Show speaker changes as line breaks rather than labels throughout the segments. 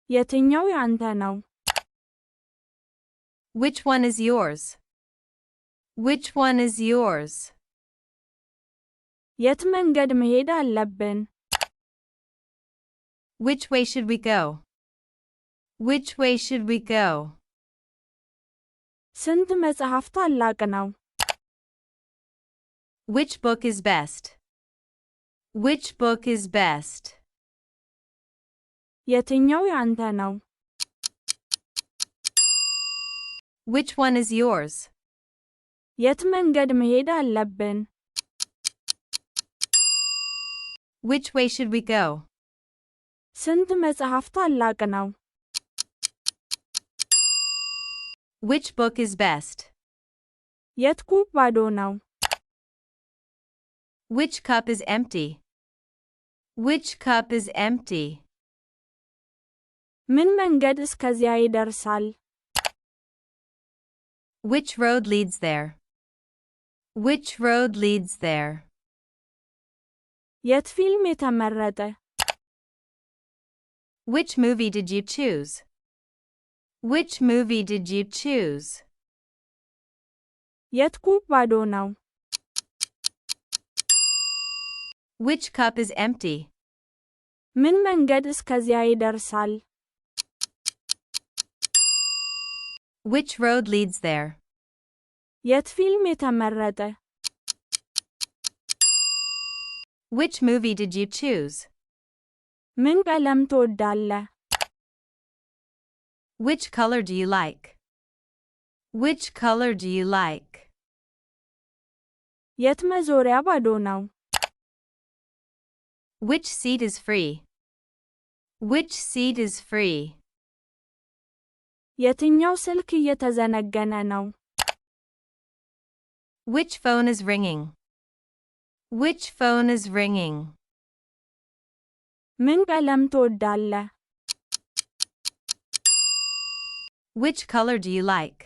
የትኛው ያንተ ነው?
Which one is yours? Which one is yours?
የት መንገድ መሄድ አለብን?
Which way should we go? Which way should we go?
ስንት መጽሐፍ ታላቅ ነው?
Which book is best? Which book is best?
የትኛው ያንተ ነው?
Which one is yours?
የት መንገድ መሄድ አለብን?
Which way should we go?
ስንት መጽሐፍ ታላቅ ነው?
Which book is best?
የት ኩብ ባዶ ነው?
Which cup is empty? Which cup is empty?
ምን መንገድ እስከዚያ ይደርሳል?
Which road leads there? Which road leads there?
የት ፊልም የተመረጠህ?
Which movie did you choose? Which movie did you choose?
የት ኩብ ባዶ ነው?
Which cup is empty?
ምን መንገድ እስከዚያ ይደርሳል?
Which road leads there?
የት ፊልም የተመረጠህ?
Which movie did you choose?
ምን ቀለም ትወዳለህ?
Which color do you like? Which color do you like?
የት መዞሪያ ባዶ ነው?
Which seat is free? Which seat is free?
የትኛው ስልክ እየተዘነገነ ነው?
Which phone is ringing? Which phone is ringing?
ምን ቀለም ትወዳለህ?
Which color do you like?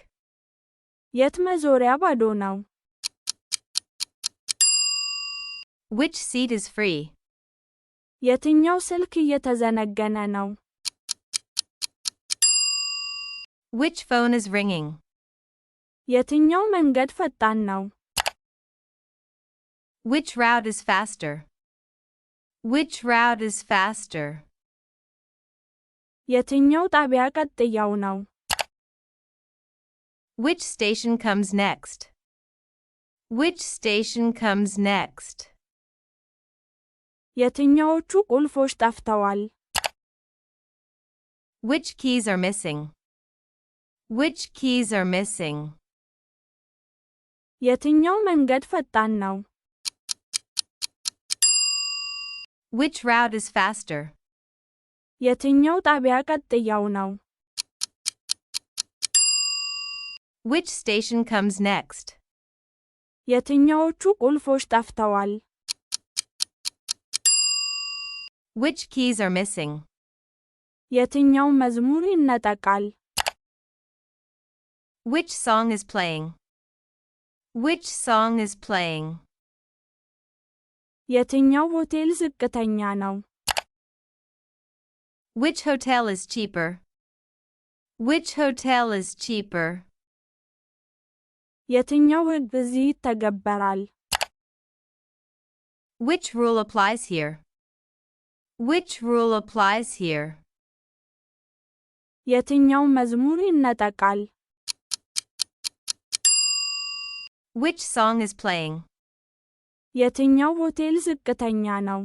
የት መዞሪያ ባዶ ነው?
Which seat is free?
የትኛው ስልክ እየተዘነገነ ነው?
Which phone is ringing?
የትኛው መንገድ ፈጣን ነው?
Which route is faster? Which route is faster?
የትኛው ጣቢያ ቀጥያው ነው?
Which station comes next? Which station comes next?
የትኛዎቹ ቁልፎች ጠፍተዋል?
Which keys are missing? Which keys are missing?
የትኛው መንገድ ፈጣን ነው?
Which route is faster?
የትኛው ጣቢያ ቀጥያው ነው?
Which station comes next?
የትኛዎቹ ቁልፎች ጠፍተዋል?
Which keys are missing?
የትኛው መዝሙር ይነጠቃል?
Which song is playing? Which song is playing?
የትኛው ሆቴል ዝቅተኛ ነው?
Which hotel is cheaper? Which hotel is cheaper?
የትኛው ሕግ እዚህ ይተገበራል?
Which rule applies here? Which rule applies here?
የትኛው መዝሙር ይነጠቃል?
Which song is playing?
የትኛው ሆቴል ዝቅተኛ ነው?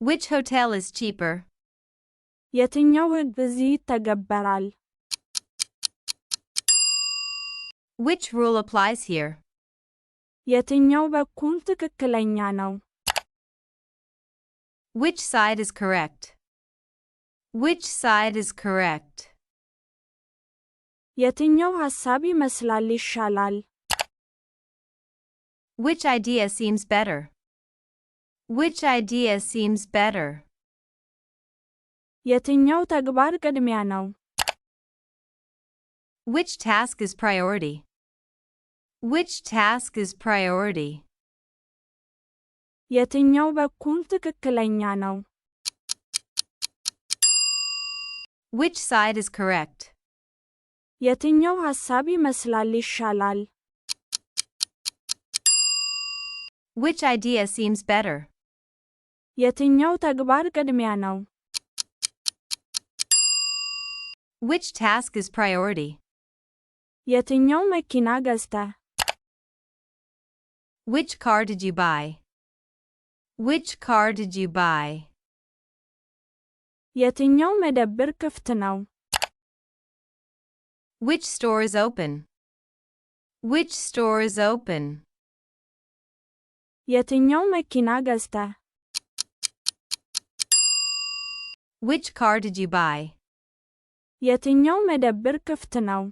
Which hotel is cheaper?
የትኛው ሕግ እዚህ ይተገበራል?
Which rule applies here?
የትኛው በኩል ትክክለኛ ነው?
Which side is correct? Which side is correct?
የትኛው ሐሳብ ይመስላል ይሻላል?
Which idea seems better? Which idea seems better?
የትኛው ተግባር ቅድሚያ ነው?
Which task is priority? Which task is priority?
የትኛው በኩል ትክክለኛ ነው?
Which side is correct?
የትኛው ሐሳብ ይመስላል ይሻላል?
Which idea seems better?
የትኛው ተግባር ቅድሚያ ነው?
Which task is priority?
የትኛው መኪና ገዝተህ?
Which car did you buy? Which car did you buy?
የትኛው መደብር ክፍት ነው?
Which store is open? Which store is open?
የትኛው መኪና ገዝተህ?
Which car did you buy?
የትኛው መደብር ክፍት ነው?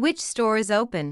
Which store is open?